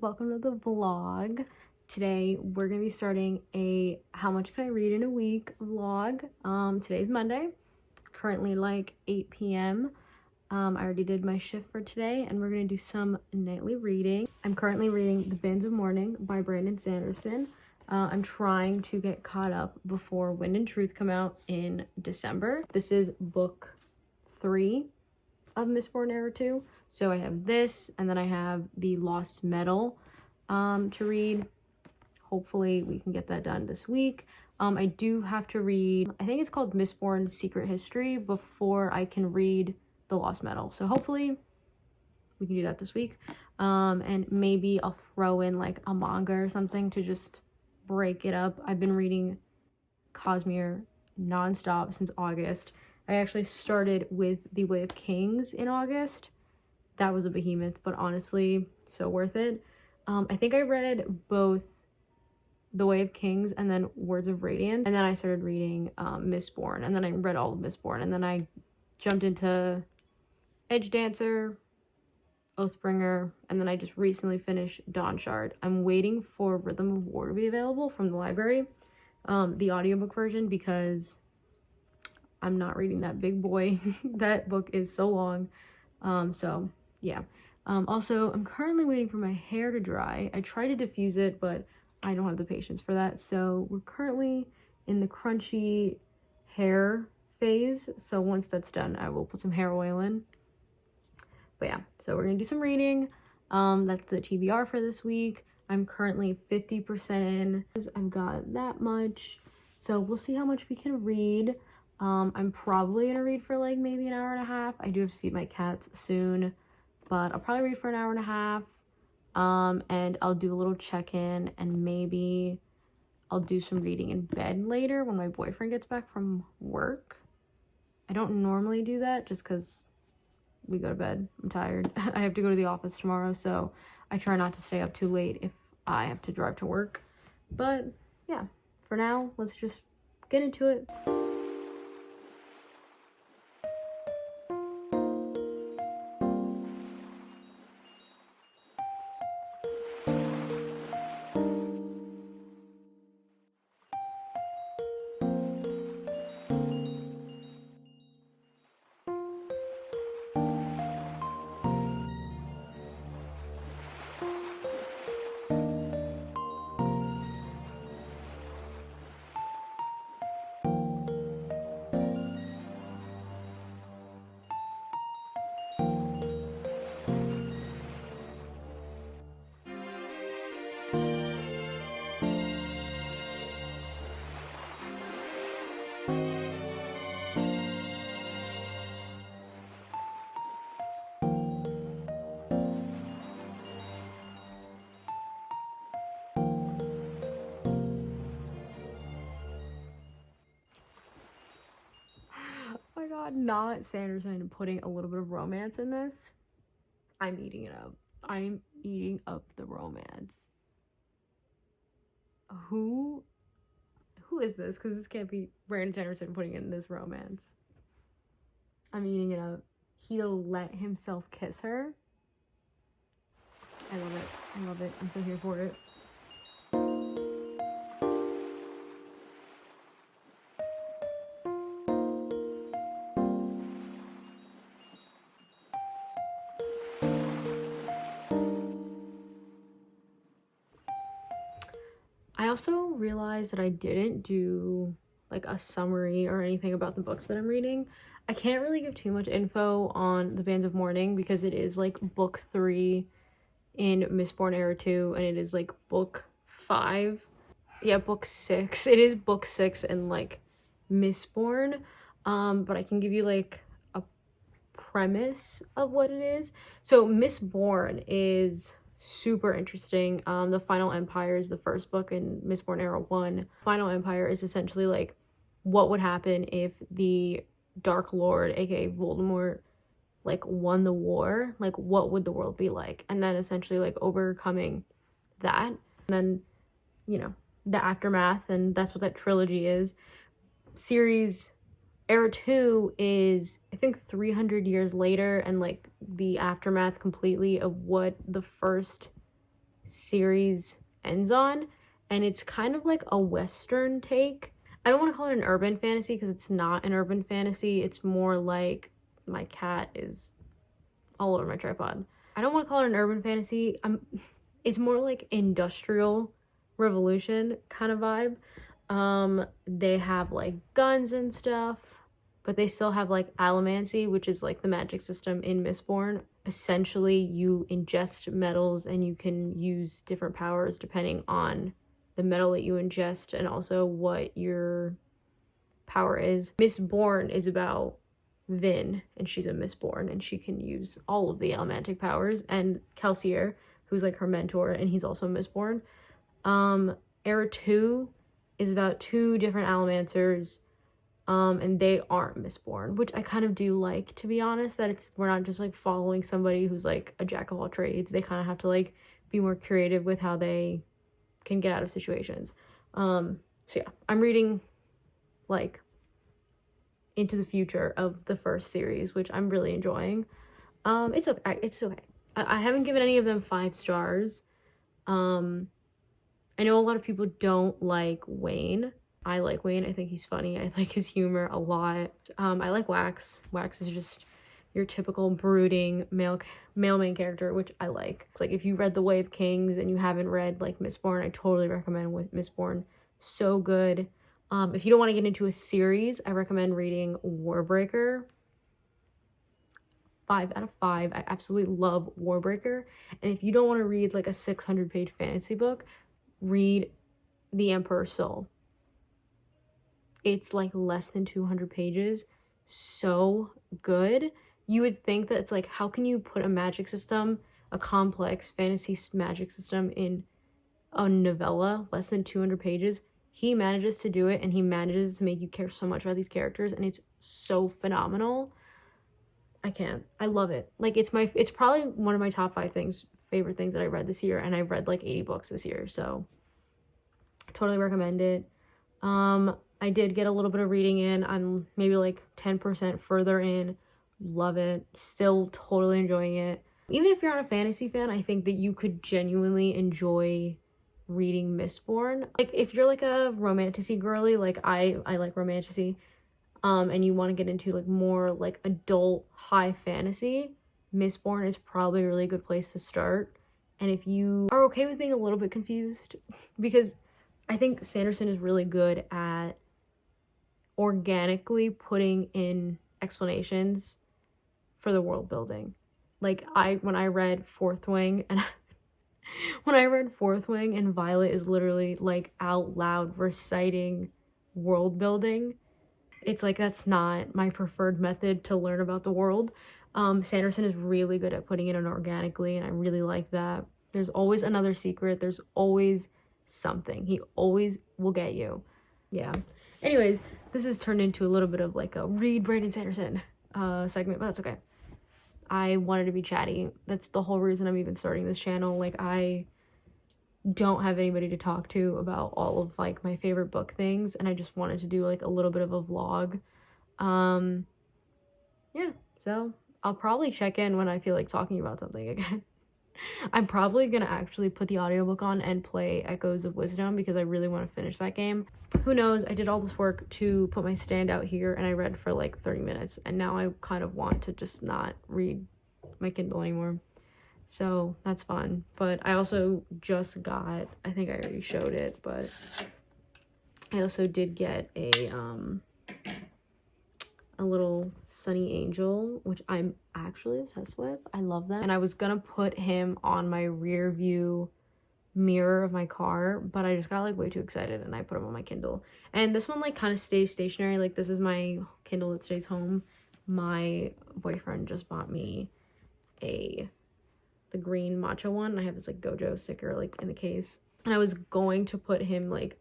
welcome to the vlog. Today we're gonna be starting a how much can I read in a week vlog. Today's Monday, currently like 8 p.m. I already did my shift for today and we're gonna do some nightly reading. I'm currently reading The Bands of Mourning by Brandon Sanderson. I'm trying to get caught up before Wind and Truth come out in December. This is book 3 of Mistborn Era 2. So I have this, and then I have the Lost Metal to read. Hopefully we can get that done this week. I do have to read, I think it's called Mistborn Secret History, before I can read the Lost Metal. So hopefully we can do that this week. And maybe I'll throw in like a manga or something to just break it up. I've been reading Cosmere nonstop since August. I actually started with The Way of Kings in August. That was a behemoth, but honestly, so worth it. I think I read both The Way of Kings and then Words of Radiance, and then I started reading Mistborn, and then I read all of Mistborn, and then I jumped into Edge Dancer, Oathbringer, and then I just recently finished Dawn Shard. I'm waiting for Rhythm of War to be available from the library, the audiobook version, because I'm not reading that big boy. That book is so long. So yeah. Also, I'm currently waiting for my hair to dry. I tried to diffuse it, but I don't have the patience for that. So we're currently in the crunchy hair phase. So once that's done, I will put some hair oil in. But yeah, so we're gonna do some reading. That's the TBR for this week. I'm currently 50% in. I've got that much. So we'll see how much we can read. I'm probably gonna read for like maybe an hour and a half. I do have to feed my cats soon, but I'll probably read for an hour and a half. And I'll do a little check-in, and maybe I'll do some reading in bed later when my boyfriend gets back from work. I don't normally do that just because we go to bed. I'm tired. I have to go to the office tomorrow, so I try not to stay up too late if I have to drive to work. But yeah, for now, let's just get into it. Oh my god, not Sanderson putting a little bit of romance in this. I'm eating it up. I'm eating up the romance. Who is this? Because this can't be Brandon Sanderson putting in this romance. I'm eating it up. He'll let himself kiss her. I love it. I love it. I'm so here for it. I also realized that I didn't do like a summary or anything about the books that I'm reading. I can't really give too much info on The Bands of Mourning because it is like book 3 in Mistborn Era 2, and it is like book 5. Yeah, book 6. It is book 6 in like Mistborn. But I can give you like a premise of what it is. So Mistborn is super interesting. The Final Empire is the first book in Mistborn Era 1. Final Empire is essentially like what would happen if the Dark Lord, aka Voldemort, like won the war. Like what would the world be like? And then essentially like overcoming that, and then, you know, the aftermath, and that's what that trilogy is. Series Era 2 is, I think, 300 years later, and like the aftermath completely of what the first series ends on, and it's kind of like a Western take. I don't want to call it an urban fantasy because it's not an urban fantasy. It's more like, my cat is all over my tripod. I don't want to call it an urban fantasy. It's more like industrial revolution kind of vibe. They have like guns and stuff, but they still have like allomancy, which is like the magic system in Mistborn. Essentially, you ingest metals and you can use different powers depending on the metal that you ingest and also what your power is. Mistborn is about Vin, and she's a Mistborn, and she can use all of the elementic powers. And Kelsier, who's like her mentor, and he's also a Mistborn. Era 2 is about 2 different Allomancers, and they aren't Mistborn, which I kind of do like, to be honest, that we're not just like following somebody who's like a jack of all trades. They kind of have to like be more creative with how they can get out of situations. So yeah, I'm reading like into the future of the first series, which I'm really enjoying. It's okay. I haven't given any of them 5 stars. I know a lot of people don't like Wayne. I like Wayne. I think he's funny. I like his humor a lot. I like Wax. Wax is just your typical brooding male main character, which I like. It's like if you read The Way of Kings and you haven't read like Mistborn, I totally recommend with Mistborn. So good. If you don't want to get into a series, I recommend reading Warbreaker. 5 out of 5. I absolutely love Warbreaker. And if you don't want to read like a 600-page fantasy book, read The Emperor's Soul. It's like less than 200 pages. So good. You would think that it's like, how can you put a magic system, a complex fantasy magic system, in a novella less than 200 pages? He manages to do it, and he manages to make you care so much about these characters, and it's so phenomenal. I can't. I love it. Like, it's probably one of my top 5 favorite things that I read this year, and I've read like 80 books this year, so totally recommend it. I did get a little bit of reading in. I'm maybe like 10% further in. Love it. Still totally enjoying it. Even if you're not a fantasy fan, I think that you could genuinely enjoy reading Mistborn. Like, if you're like a romantasy girly, like I like romantasy, and you want to get into like more like adult high fantasy, Mistborn is probably a really good place to start. And if you are okay with being a little bit confused, because I think Sanderson is really good at organically putting in explanations for the world building. Like, when I read Fourth Wing, and Violet is literally like out loud reciting world building, it's like, that's not my preferred method to learn about the world. Sanderson is really good at putting it in organically, and I really like that. There's always another secret. There's always something. He always will get you. Yeah. Anyways, this has turned into a little bit of like a read Brandon Sanderson segment, but that's okay. I wanted to be chatty. That's the whole reason I'm even starting this channel. Like, I don't have anybody to talk to about all of like my favorite book things, and I just wanted to do like a little bit of a vlog. Yeah, so I'll probably check in when I feel like talking about something again. I'm probably gonna actually put the audiobook on and play Echoes of Wisdom because I really want to finish that game. Who knows? I did all this work to put my stand out here, and I read for like 30 minutes, and now I kind of want to just not read my Kindle anymore. So that's fun. But I also just got, I think I already showed it, but I also did get a little Sunny Angel, which I'm actually obsessed with. I love them. And I was gonna put him on my rear view mirror of my car, but I just got like way too excited and I put him on my Kindle. And this one like kind of stays stationary. Like, this is my Kindle that stays home. My boyfriend just bought me the green matcha one. I have this like Gojo sticker like in the case, and I was going to put him like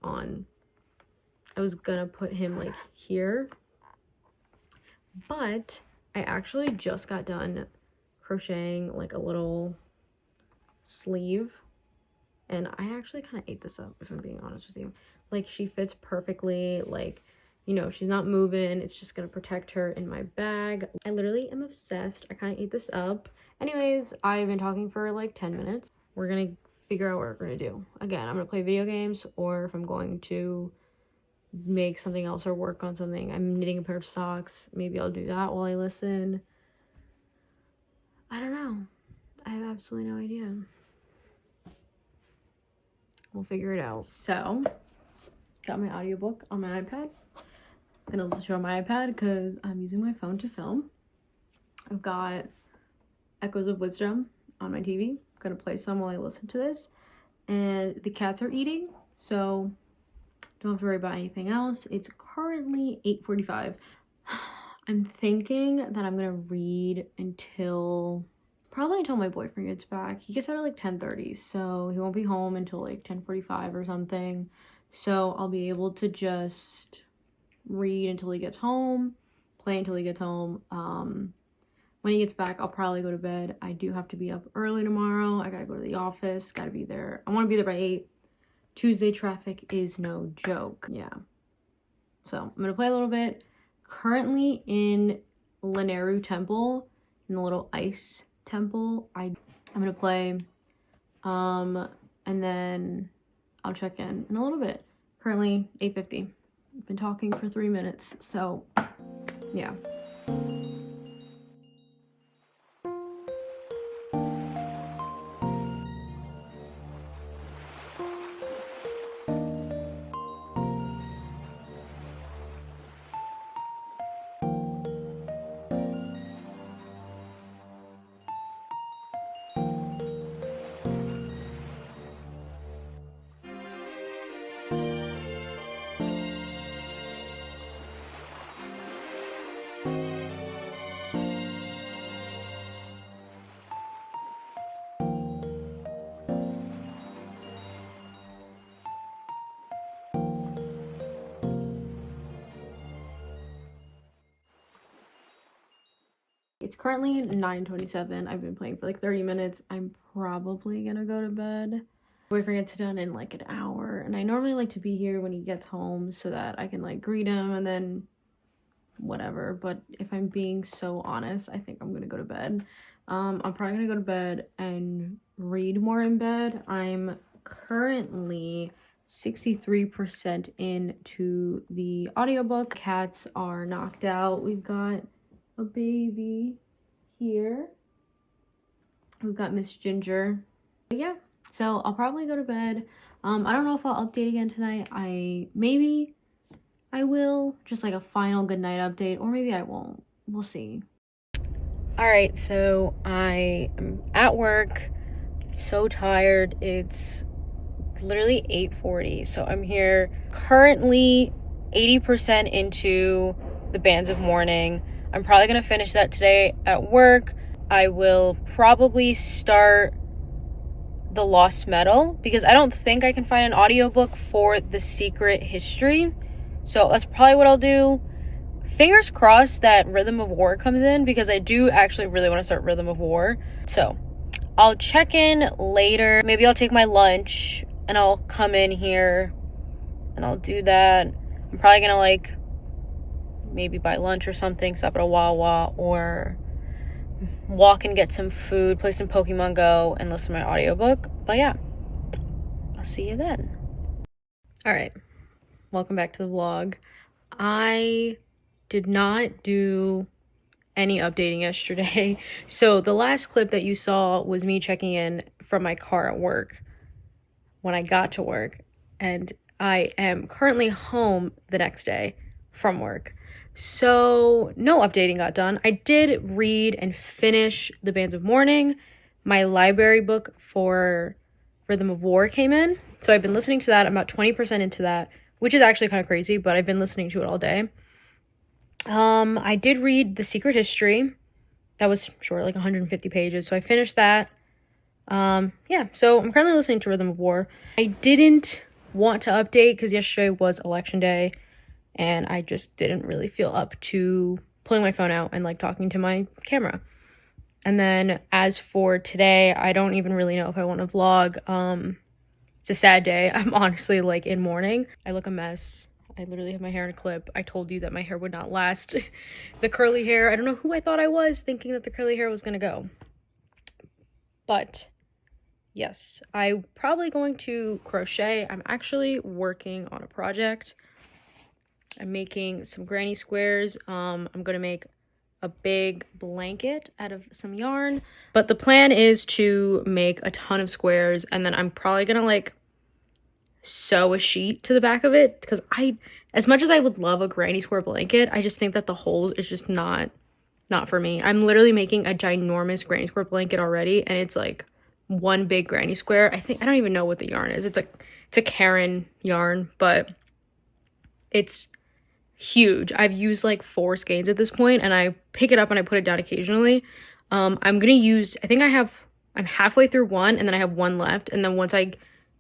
here, but I actually just got done crocheting like a little sleeve, and I actually kind of ate this up, if I'm being honest with you. Like, she fits perfectly. Like, you know, she's not moving. It's just gonna protect her in my bag. I literally am obsessed. I kind of ate this up. Anyways, I've been talking for like 10 minutes. We're gonna figure out what we're gonna do. Again, I'm gonna play video games, or if I'm going to make something else or work on something. I'm knitting a pair of socks. Maybe I'll do that while I listen. I don't know. I have absolutely no idea. We'll figure it out. So, got my audiobook on my iPad. I'm gonna listen to it on my iPad because I'm using my phone to film. I've got Echoes of Wisdom on my TV. I'm gonna play some while I listen to this. And the cats are eating, so don't have to worry about anything else. It's currently 8:45. I'm thinking that I'm gonna read probably until my boyfriend gets back. He gets out at like 10:30, so he won't be home until like 10:45 or something. So I'll be able to just read until he gets home, play until he gets home. When he gets back, I'll probably go to bed. I do have to be up early tomorrow. I gotta go to the office, gotta be there. I wanna be there by 8. Tuesday traffic is no joke. Yeah. So I'm gonna play a little bit. Currently in Lanayru Temple, in the little ice temple. I'm gonna play. And then I'll check in a little bit. Currently 8:50. I've been talking for 3 minutes, so yeah. It's currently 9:27. I've been playing for like 30 minutes. I'm probably gonna go to bed. Boyfriend gets done in like an hour, and I normally like to be here when he gets home so that I can like greet him and then whatever. But if I'm being so honest, I think I'm gonna go to bed. I'm probably gonna go to bed and read more in bed. I'm currently 63% into the audiobook. Cats are knocked out. We've got a baby here. We've got Miss Ginger. But yeah, so I'll probably go to bed. I don't know if I'll update again tonight. Maybe I will, just like a final good night update, or maybe I won't. We'll see. All right, so I am at work, so tired. It's literally 8:40, so I'm here currently 80% into the Bands of Mourning. I'm probably gonna finish that today at work. I will probably start The Lost Metal because I don't think I can find an audiobook for The Secret History. So that's probably what I'll do. Fingers crossed that Rhythm of War comes in because I do actually really want to start Rhythm of War. So I'll check in later. Maybe I'll take my lunch and I'll come in here and I'll do that. I'm probably gonna like maybe buy lunch or something, stop at a Wawa, or walk and get some food, play some Pokemon Go, and listen to my audiobook. But yeah, I'll see you then. All right, welcome back to the vlog. I did not do any updating yesterday. So the last clip that you saw was me checking in from my car at work when I got to work, and I am currently home the next day from work. So no updating got done. I did read and finish The Bands of Mourning. My library book for Rhythm of War came in. So I've been listening to that. I'm about 20% into that, which is actually kind of crazy, but I've been listening to it all day. I did read The Secret History. That was short, like 150 pages. So I finished that. Yeah, so I'm currently listening to Rhythm of War. I didn't want to update because yesterday was election day. And I just didn't really feel up to pulling my phone out and like talking to my camera. And then as for today, I don't even really know if I want to vlog. It's a sad day. I'm honestly like in mourning. I look a mess. I literally have my hair in a clip. I told you that my hair would not last. The curly hair, I don't know who I thought I was thinking that the curly hair was gonna go. But yes, I'm probably going to crochet. I'm actually working on a project. I'm making some granny squares. I'm gonna make a big blanket out of some yarn, but the plan is to make a ton of squares, and then I'm probably gonna like sew a sheet to the back of it, because as much as I would love a granny square blanket, I just think that the holes is just not for me. I'm literally making a ginormous granny square blanket already, and it's like one big granny square. I don't even know what the yarn is. It's a Karen yarn, but it's huge. I've used like 4 skeins at this point, and I pick it up and I put it down occasionally. I'm gonna use, I'm halfway through one, and then I have one left, and then once I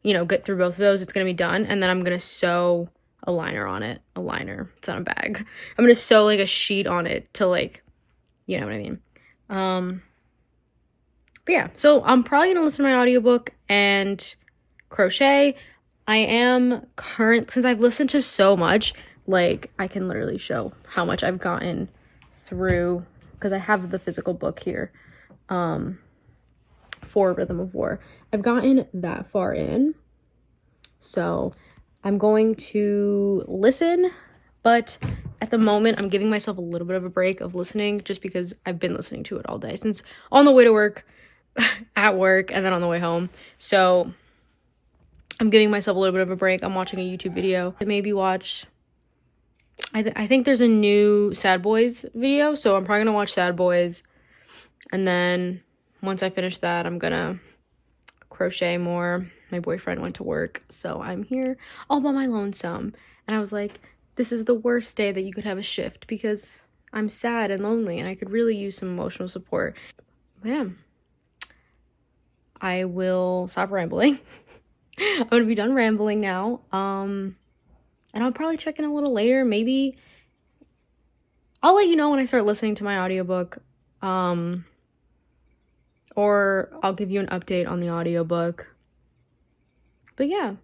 get through both of those, it's gonna be done, and then I'm gonna sew a liner on it. A liner, it's not a bag. I'm gonna sew like a sheet on it to like, you know what I mean. But yeah, so I'm probably gonna listen to my audiobook and crochet. I am since I've listened to so much, like I can literally show how much I've gotten through, because I have the physical book here, for Rhythm of War. I've gotten that far in, so I'm going to listen, but at the moment I'm giving myself a little bit of a break of listening, just because I've been listening to it all day, since on the way to work, at work, and then on the way home. So I'm giving myself a little bit of a break. I'm watching a YouTube video. Maybe watch, I think there's a new Sad Boys video, so I'm probably gonna watch Sad Boys, and then once I finish that, I'm gonna crochet more. My boyfriend went to work, so I'm here all by my lonesome, and I was like, this is the worst day that you could have a shift, because I'm sad and lonely, and I could really use some emotional support. But yeah, I will stop rambling. I'm gonna be done rambling now. And I'll probably check in a little later. Maybe I'll let you know when I start listening to my audiobook. Or I'll give you an update on the audiobook. But yeah.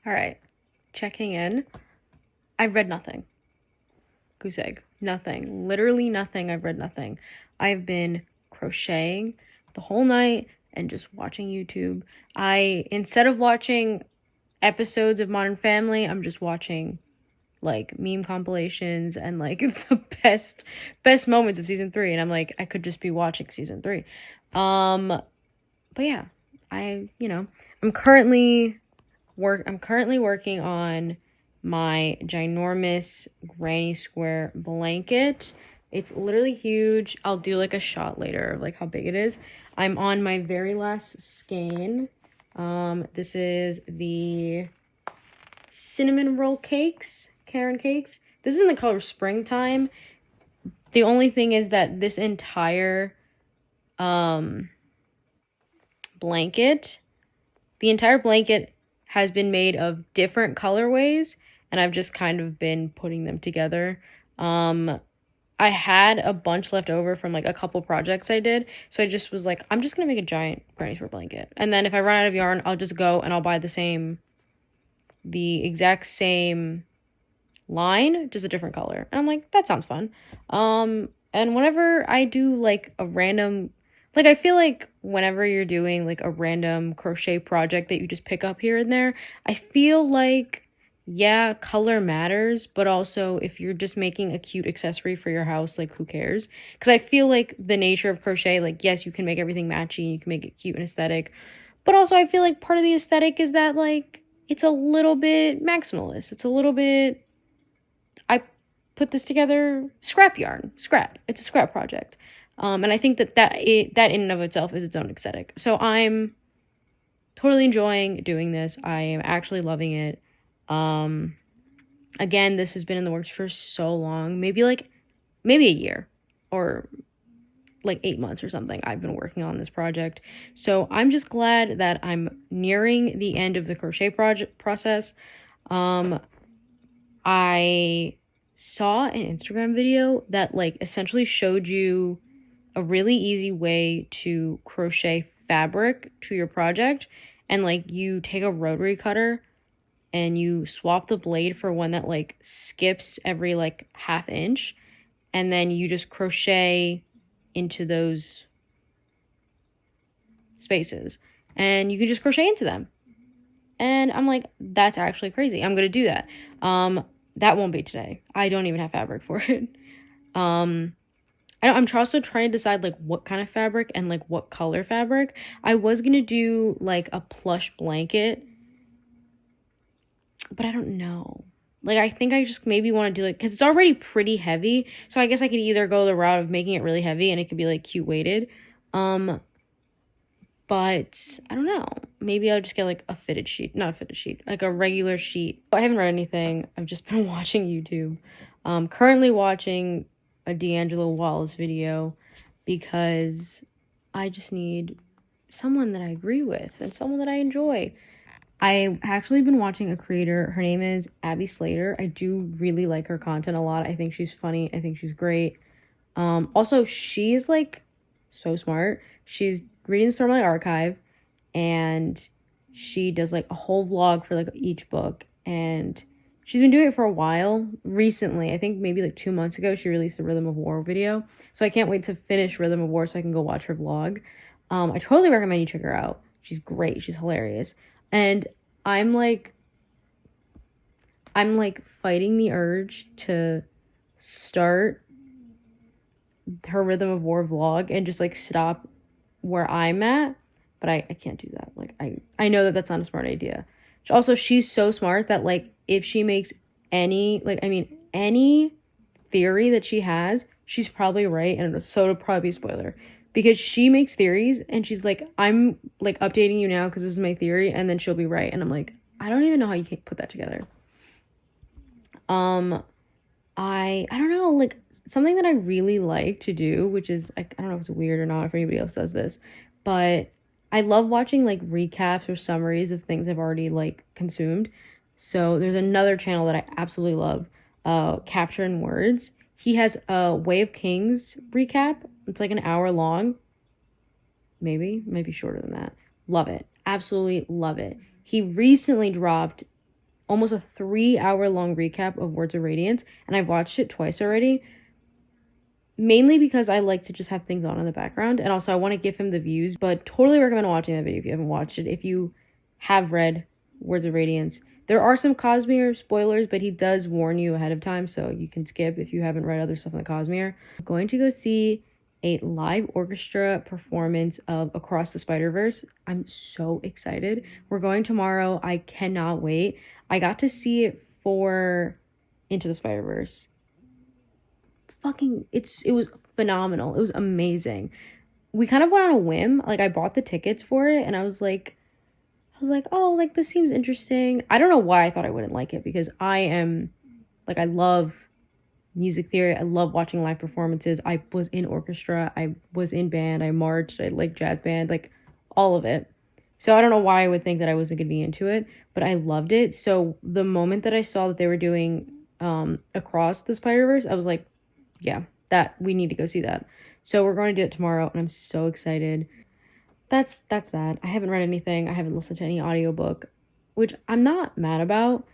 All right. Checking in. I've read nothing. Goose egg. Nothing. Literally nothing. I've read nothing. I've been crocheting the whole night and just watching YouTube. Instead of watching episodes of Modern Family, I'm just watching like meme compilations and like the best moments of season 3, and I'm like, I could just be watching season 3. But yeah, I'm currently working on my ginormous granny square blanket. It's literally huge. I'll do like a shot later of like how big it is. I'm on my very last skein. This is the cinnamon roll cakes, Karen cakes. This is in the color Springtime. The only thing is that this entire blanket, the entire blanket has been made of different colorways, and I've just kind of been putting them together. I had a bunch left over from like a couple projects I did, so I just was like, I'm just gonna make a giant granny square blanket, and then if I run out of yarn, I'll just go and I'll buy the exact same line, just a different color. And I'm like, that sounds fun. And whenever I do like a random, like I feel like whenever you're doing like a random crochet project that you just pick up here and there, I feel like, yeah, color matters, but also if you're just making a cute accessory for your house, like who cares? Because I feel like the nature of crochet, like yes, you can make everything matchy, you can make it cute and aesthetic, but also I feel like part of the aesthetic is that like it's a little bit maximalist. It's a little bit, I put this together, scrap yarn, scrap. It's a scrap project. And I think that in and of itself is its own aesthetic. So I'm totally enjoying doing this. I am actually loving it. Again, this has been in the works for so long, maybe a year or like 8 months or something. I've been working on this project. So I'm just glad that I'm nearing the end of the crochet process. I saw an Instagram video that like essentially showed you a really easy way to crochet fabric to your project, and like you take a rotary cutter and you swap the blade for one that like skips every like ½ inch, and then you just crochet into those spaces, and you can just crochet into them. And I'm like, that's actually crazy. I'm going to do that. That won't be today. I don't even have fabric for it. I'm also trying to decide like what kind of fabric and like what color fabric. I was going to do like a plush blanket, but I don't know. Like, I think I just maybe want to do like, because it's already pretty heavy. So I guess I could either go the route of making it really heavy and it could be like cute weighted. But I don't know. Maybe I'll just get like a fitted sheet. Not a fitted sheet, like a regular sheet. I haven't read anything. I've just been watching YouTube. Currently watching a D'Angelo Wallace video because I just need someone that I agree with and someone that I enjoy. I've actually been watching a creator. Her name is Abby Slater. I do really like her content a lot. I think she's funny. I think she's great. Also, she's like so smart. She's reading the Stormlight Archive, and she does like a whole vlog for like each book, and she's been doing it for a while. Recently, I think maybe like 2 months ago, she released a Rhythm of War video, so I can't wait to finish Rhythm of War so I can go watch her vlog. I totally recommend you check her out. She's great. She's hilarious. And I'm like fighting the urge to start her Rhythm of War vlog and just like stop where I'm at, but I can't do that. Like, I know that that's not a smart idea. Also, she's so smart that like if she makes any theory that she has, she's probably right, and so it'll probably be a spoiler, because she makes theories and she's like, I'm like updating you now because this is my theory, and then she'll be right, and I'm like, I don't even know how you can put that together. I don't know, like something that I really like to do, which is like, I don't know if it's weird or not, if anybody else does this, but I love watching like recaps or summaries of things I've already like consumed. So there's another channel that I absolutely love, Capture in Words. He has a Way of Kings recap. It's like an hour long. Maybe shorter than that. Love it. Absolutely love it. He recently dropped almost a 3-hour long recap of Words of Radiance, and I've watched it twice already, mainly because I like to just have things on in the background, and also I want to give him the views, but totally recommend watching that video if you haven't watched it. If you have read Words of Radiance, there are some Cosmere spoilers, but he does warn you ahead of time, so you can skip if you haven't read other stuff in the Cosmere. I'm going to go see a live orchestra performance of Across the Spider-Verse. I'm so excited. We're going tomorrow. I cannot wait. I got to see it for Into the Spider-Verse. It was phenomenal. It was amazing. We kind of went on a whim. Like, I bought the tickets for it, and I was like, oh, like, this seems interesting. I don't know why I thought I wouldn't like it, because I love music theory. I love watching live performances. I was in orchestra. I was in band. I marched. I like jazz band, like all of it. So I don't know why I would think that I wasn't going to be into it, but I loved it. So the moment that I saw that they were doing Across the Spider-Verse, I was like, yeah, that we need to go see that. So we're going to do it tomorrow, and I'm so excited. That's that. I haven't read anything. I haven't listened to any audiobook, which I'm not mad about,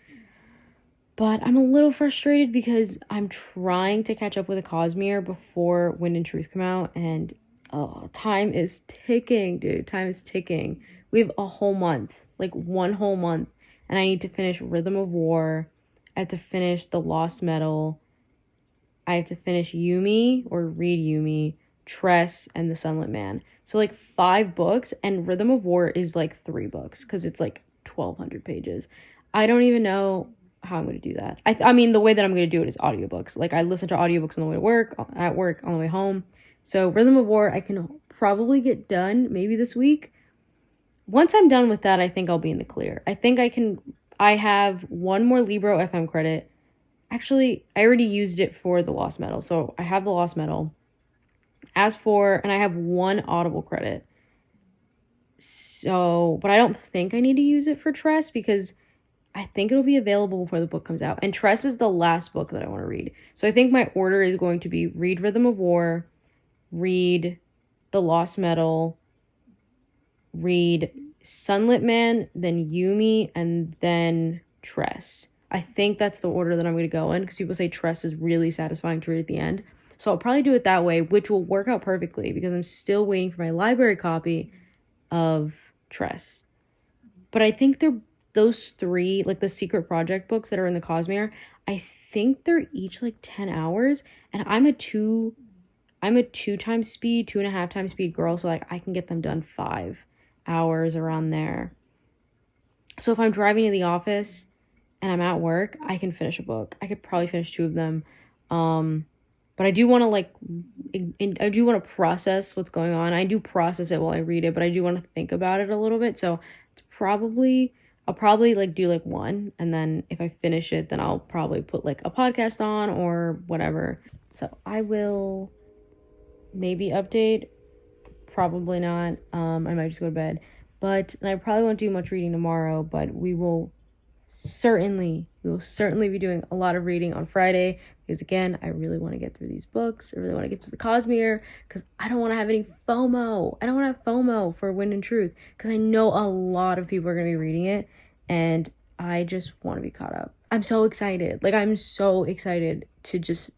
but I'm a little frustrated because I'm trying to catch up with a Cosmere before Wind and Truth come out, and time is ticking, dude. Time is ticking. We have a whole month, like 1 whole month, and I need to finish Rhythm of War. I have to finish The Lost Metal. I have to finish Yumi, or read Yumi, Tress, and The Sunlit Man. So like 5 books, and Rhythm of War is like 3 books because it's like 1,200 pages. I don't even know how I'm going to do that. I mean, the way that I'm going to do it is audiobooks. Like, I listen to audiobooks on the way to work, at work, on the way home. So Rhythm of War, I can probably get done maybe this week. Once I'm done with that, I think I'll be in the clear. I have 1 more Libro FM credit. Actually, I already used it for The Lost Metal. So I have The Lost Metal. And I have 1 Audible credit. So, but I don't think I need to use it for Tress because I think it'll be available before the book comes out. And Tress is the last book that I want to read. So I think my order is going to be read Rhythm of War, read The Lost Metal, read Sunlit Man, then Yumi, and then Tress. I think that's the order that I'm going to go in because people say Tress is really satisfying to read at the end. So I'll probably do it that way, which will work out perfectly because I'm still waiting for my library copy of Tress. But I think those 3, like the secret project books that are in the Cosmere, I think they're each like 10 hours. And I'm a 2 times speed, 2.5 times speed girl. So like I can get them done 5 hours around there. So if I'm driving to the office and I'm at work, I can finish a book. I could probably finish 2 of them. But I do want to process what's going on. I do process it while I read it, but I do want to think about it a little bit. So I'll probably like do like 1, and then if I finish it, then I'll probably put like a podcast on or whatever. So I will maybe update, probably not. I might just go to bed. And I probably won't do much reading tomorrow, but we will certainly be doing a lot of reading on Friday, because again, I really want to get through these books. I really want to get through the Cosmere, because I don't want to have any FOMO. I don't want to have FOMO for Wind and Truth, because I know a lot of people are going to be reading it, and I just want to be caught up. I'm so excited. Like, I'm so excited to just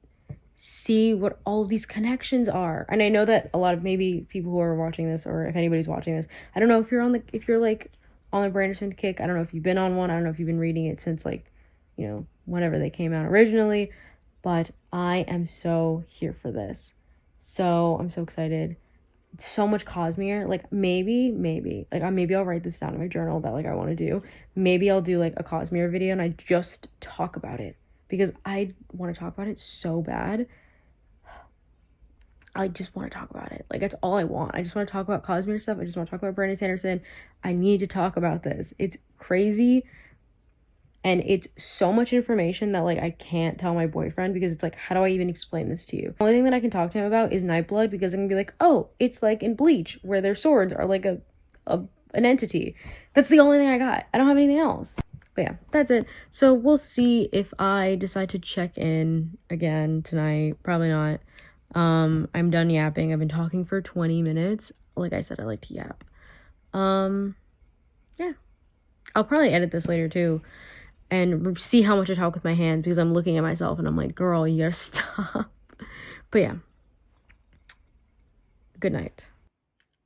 see what all these connections are. And I know that a lot of maybe people who are watching this, or if anybody's watching this, I don't know if you're like on the Branderson kick. I don't know if you've been on one. I don't know if you've been reading it since like, whenever they came out originally, but I am so here for this. So I'm so excited. So much Cosmere. Like maybe I'll write this down in my journal that like I want to do. Maybe I'll do like a Cosmere video and I just talk about it, because I want to talk about it so bad. I just want to talk about it. Like, that's all I want. I just want to talk about Cosmere stuff. I just want to talk about Brandon Sanderson. I need to talk about this. It's crazy. And it's so much information that, like, I can't tell my boyfriend, because it's like, how do I even explain this to you? The only thing that I can talk to him about is Nightblood, because I'm going to be like, oh, it's like in Bleach, where their swords are like an entity. That's the only thing I got. I don't have anything else. But yeah, that's it. So we'll see if I decide to check in again tonight. Probably not. I'm done yapping. I've been talking for 20 minutes. Like I said, I like to yap. Yeah. I'll probably edit this later too, and see how much I talk with my hands, because I'm looking at myself and I'm like, girl, you gotta stop. But yeah. Good night.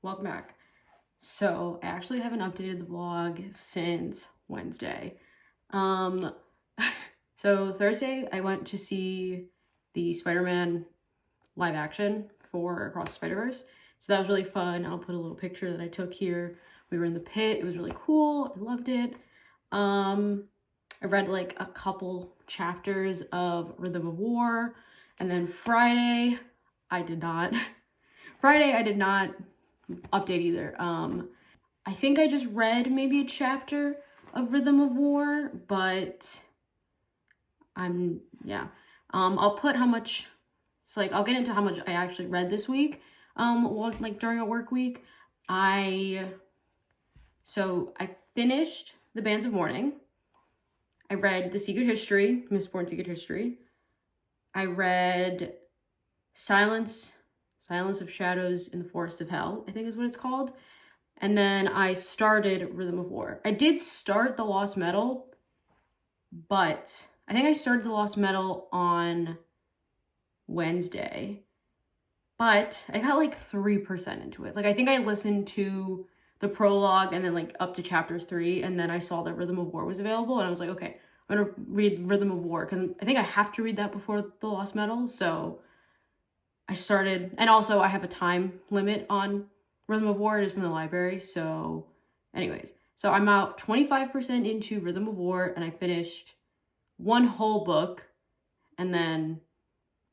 Welcome back. So I actually haven't updated the vlog since Wednesday. So Thursday I went to see the Spider-Man live action for Across the Spider-Verse. So that was really fun. I'll put a little picture that I took here. We were in the pit. It was really cool. I loved it. I read like a couple chapters of Rhythm of War. And then Friday, I did not update either. I think I just read maybe a chapter of Rhythm of War, but I'll put how much. So like I'll get into how much I actually read this week, like during a work week. I finished The Bands of Mourning. I read The Secret History, Mistborn Secret History. I read Silence of Shadows in the Forest of Hell, I think is what it's called. And then I started Rhythm of War. I did start The Lost Metal, but I think I started The Lost Metal on Wednesday, but I got like 3% into it. Like I think I listened to the prologue and then like up to chapter 3, and then I saw that Rhythm of War was available, and I was like, okay, I'm gonna read Rhythm of War, because I think I have to read that before The Lost Metal. So I started, and also I have a time limit on Rhythm of War. It is from the library. So anyways, so I'm out 25% into Rhythm of War, and I finished one whole book, and then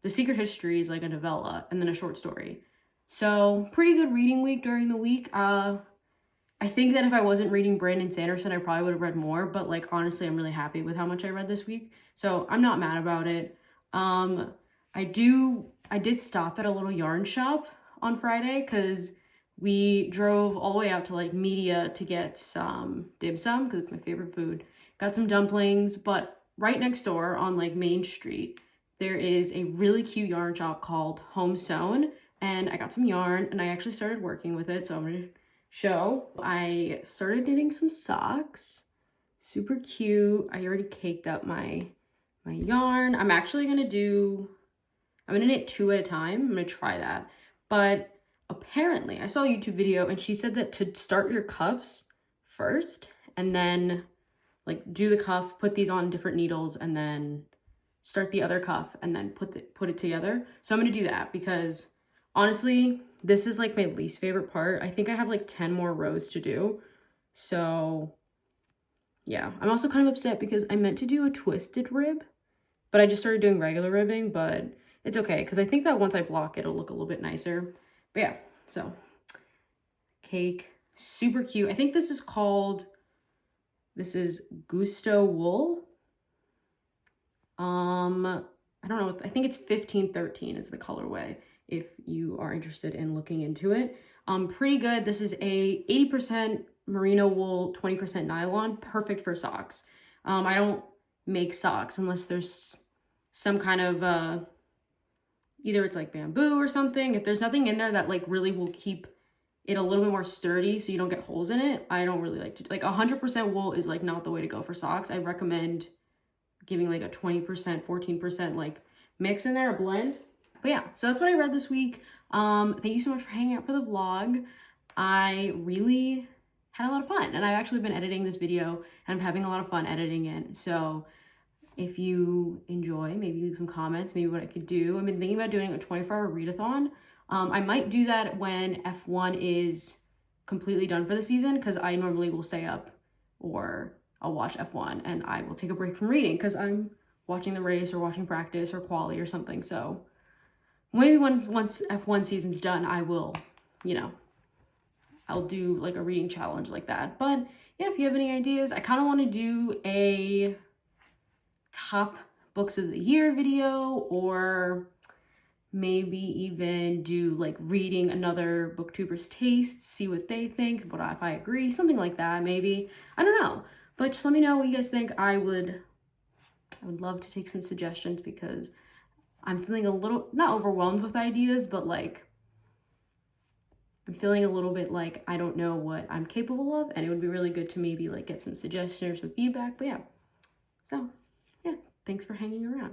The Secret History is like a novella, and then a short story. So pretty good reading week during the week. I think that if I wasn't reading Brandon Sanderson, I probably would have read more, but like honestly, I'm really happy with how much I read this week. So I'm not mad about it. I did stop at a little yarn shop on Friday, because we drove all the way out to like Media to get some dim sum, because it's my favorite food. Got some dumplings, but right next door on like Main Street, there is a really cute yarn shop called Home Sewn, and I got some yarn and I actually started working with it. So I'm gonna show. I started knitting some socks. Super cute. I already caked up my yarn. I'm gonna knit 2 at a time. I'm gonna try that. But apparently I saw a YouTube video and she said that to start your cuffs first and then like do the cuff, put these on different needles, and then start the other cuff and then put it together. So I'm gonna do that because honestly, this is like my least favorite part. I think I have like 10 more rows to do. So yeah, I'm also kind of upset because I meant to do a twisted rib, but I just started doing regular ribbing, but it's okay because I think that once I block, it'll look a little bit nicer. But yeah, so cake, super cute. I think this is Gusto wool. I don't know, I think it's 1513 is the colorway if you are interested in looking into it. Pretty good. This is a 80% merino wool, 20% nylon, perfect for socks. I don't make socks unless there's some kind of either it's like bamboo or something. If there's nothing in there that like really will keep it a little bit more sturdy so you don't get holes in it, I don't really like to, like 100% wool is like not the way to go for socks. I recommend giving like a 20%, 14% like mix in there, a blend. But yeah, so that's what I read this week. Thank you so much for hanging out for the vlog. I really had a lot of fun and I've actually been editing this video and I'm having a lot of fun editing it. So if you enjoy, maybe leave some comments, maybe what I could do. I've been thinking about doing a 24-hour readathon. I might do that when F1 is completely done for the season because I normally will stay up or I'll watch F1 and I will take a break from reading because I'm watching the race or watching practice or quali or something. So maybe once F1 season's done, I will, you know, I'll do like a reading challenge like that. But yeah, if you have any ideas, I kind of want to do a top books of the year video, or maybe even do like reading another booktuber's tastes, see what they think, but if I agree, something like that, maybe. I don't know, but just let me know what you guys think. I would love to take some suggestions because I'm feeling a little, not overwhelmed with ideas, but like I'm feeling a little bit like I don't know what I'm capable of, and it would be really good to maybe like get some suggestions or some feedback. But yeah, so yeah, thanks for hanging around.